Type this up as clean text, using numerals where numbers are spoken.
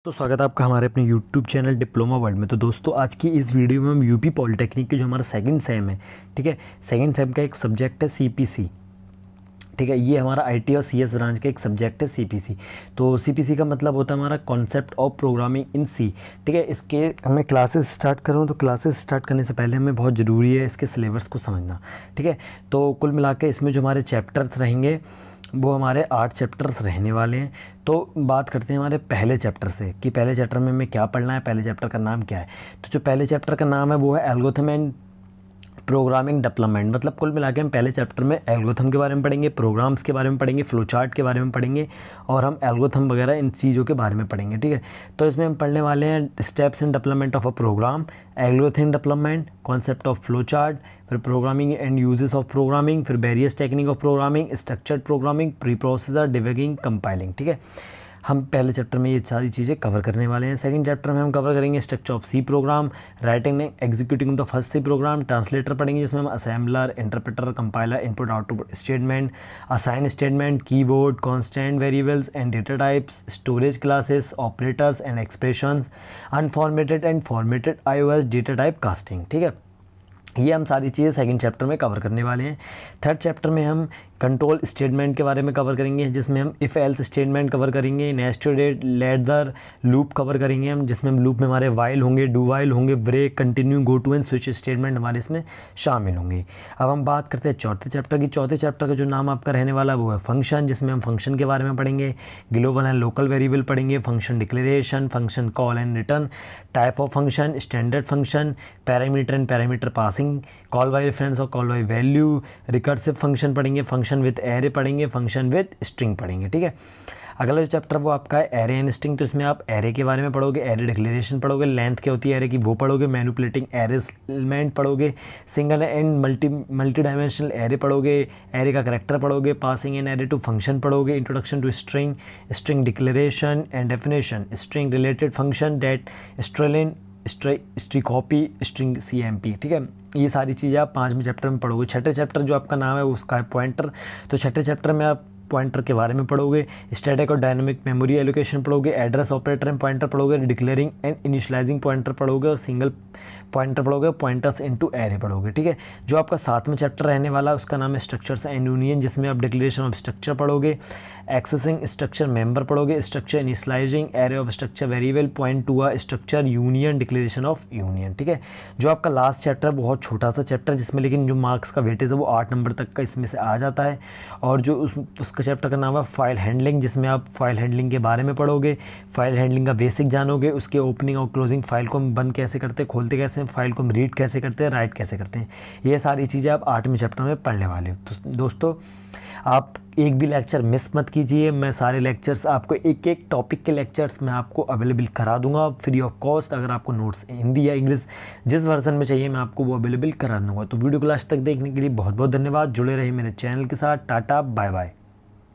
तो स्वागत है आपका हमारे अपने YouTube चैनल डिप्लोमा वर्ल्ड में। तो दोस्तों आज की इस वीडियो में हम यूपी पॉलिटेक्निक के जो हमारा सेकंड सेम है, ठीक है, सेकंड सेम का एक सब्जेक्ट है सीपीसी, ठीक है। ये हमारा आईटी और सीएस ब्रांच का एक सब्जेक्ट है सीपीसी। तो सीपीसी का मतलब होता है हमारा कॉन्सेप्ट ऑफ प्रोग्रामिंग इन सी, ठीक है। इसके हमें क्लासेस स्टार्ट करूँ तो क्लासेस स्टार्ट करने से पहले हमें बहुत ज़रूरी है इसके सिलेबस को समझना, ठीक है। तो कुल मिला के इसमें जो हमारे चैप्टर्स रहेंगे वो हमारे 8 चैप्टर्स रहने वाले हैं। तो बात करते हैं हमारे पहले चैप्टर से कि पहले चैप्टर में हमें क्या पढ़ना है, पहले चैप्टर का नाम क्या है। तो जो पहले चैप्टर का नाम है वो है एल्गोरिथम एंड प्रोग्रामिंग डेवलपमेंट। मतलब कुल मिला के हम पहले चैप्टर में एल्गोरिथम के बारे में पढ़ेंगे, प्रोग्राम्स के बारे में पढ़ेंगे, फ्लो चार्ट के बारे में पढ़ेंगे और हम एल्गोरिथम वगैरह इन चीज़ों के बारे में पढ़ेंगे, ठीक है। तो इसमें हम पढ़ने वाले हैं steps in development of a program, algorithm development, concept of flow chart, फिर programming and uses of programming, फिर various technique of programming, structured programming, pre processor, debugging, compiling, ठीक है। हम पहले चैप्टर में ये सारी चीज़ें कवर करने वाले हैं। सेकंड चैप्टर में हम कवर करेंगे structure of C program, writing and executing the first C program, translator पढ़ेंगे जिसमें हम assembler, interpreter, compiler, input output statement, assign statement, keyword, constant variables and data types, storage classes, operators and expressions, unformatted and formatted IOs data type casting, ठीक है। ये हम सारी चीज़ें second chapter में कवर करने वाले हैं। थर्ड चैप्टर में हम कंट्रोल स्टेटमेंट के बारे में कवर करेंगे जिसमें हम इफ़ एल्स स्टेटमेंट कवर करेंगे, नेस्टेड लेडर लूप कवर करेंगे हम, जिसमें हम लूप में हमारे वाइल होंगे, डू वाइल होंगे, break, continue, goto and switch statement हमारे इसमें शामिल होंगे। अब हम बात करते हैं चौथे चैप्टर की। चौथे चैप्टर का जो नाम आपका रहने वाला वो है फंक्शन, जिसमें हम फंक्शन के बारे में पढ़ेंगे, ग्लोबल एंड लोकल वेरिएबल पढ़ेंगे, function declaration, function call and return, type of function, standard function, parameter and parameter passing, call by reference और call by value, recursive function पढ़ेंगे, फंक्शन विद एरे पढ़ेंगे, function with string पढ़ेंगे, ठीक है। अगला जो chapter वो आपका है एरे एंड स्ट्रिंग। तो इसमें आप एरे के बारे में पढ़ोगे, एरे डिक्लेरेशन पढ़ोगे, लेंथ क्या होती है एरे की वो पढ़ोगे, मैनिपुलेटिंग एरे एलिमेंट पढ़ोगे, single and multi dimensional array पढ़ोगे, एरे का करैक्टर पढ़ोगे, passing an array to function पढ़ोगे, introduction to string, string declaration and definition, string related function that strlen, str copy, string CMP, ठीक है। ये सारी चीज़ें आप 5वें चैप्टर में पढ़ोगे। छठे चैप्टर जो आपका नाम है उसका है पॉइंटर। तो छठे चैप्टर में आप पॉइंटर के बारे में पढ़ोगे, स्टैटिक और डायनामिक मेमोरी एलोकेशन पढ़ोगे, एड्रेस ऑपरेटर एंड पॉइंटर पढ़ोगे, डिक्लेयरिंग एंड इनिशियलाइजिंग पॉइंटर पढ़ोगे और सिंगल पॉइंटर पढ़ोगे, पॉइंटर्स इनटू एरे पढ़ोगे, ठीक है। जो आपका 7वां चैप्टर रहने वाला है उसका नाम है स्ट्रक्चर्स एंड यूनियन, जिसमें आप डिक्लेरेशन ऑफ स्ट्रक्चर पढ़ोगे, एक्सेसिंग स्ट्रक्चर मेंबर पढ़ोगे, structure initializing array of structure variable, point to a structure union, declaration of union, ठीक है। जो आपका लास्ट चैप्टर बहुत छोटा सा चैप्टर जिसमें लेकिन जो मार्क्स का वेटेज है वो 8 नंबर तक का इसमें से आ जाता है। और जो उसका चैप्टर का नाम है फाइल हैंडलिंग, जिसमें आप फाइल हैंडलिंग के बारे में पढ़ोगे, फाइल हैंडलिंग का बेसिक जानोगे, उसके ओपनिंग और क्लोजिंग, फाइल को हम बंद कैसे करते हैं, खोलते कैसे हैं, फाइल को हम रीड कैसे करते हैं, राइट कैसे करते हैं, ये सारी चीज़ें आप 8वें चैप्टर में पढ़ने वाले हो। तो दोस्तों आप एक भी लेक्चर मिस मत कीजिए। मैं सारे लेक्चर्स आपको एक एक टॉपिक के लेक्चर्स मैं आपको अवेलेबल करा दूंगा फ्री ऑफ कॉस्ट। अगर आपको नोट्स हिंदी या इंग्लिश जिस वर्जन में चाहिए मैं आपको वो अवेलेबल करा दूंगा। तो वीडियो को लास्ट तक देखने के लिए बहुत बहुत धन्यवाद। जुड़े रहिए मेरे चैनल के साथ। Tata bye bye.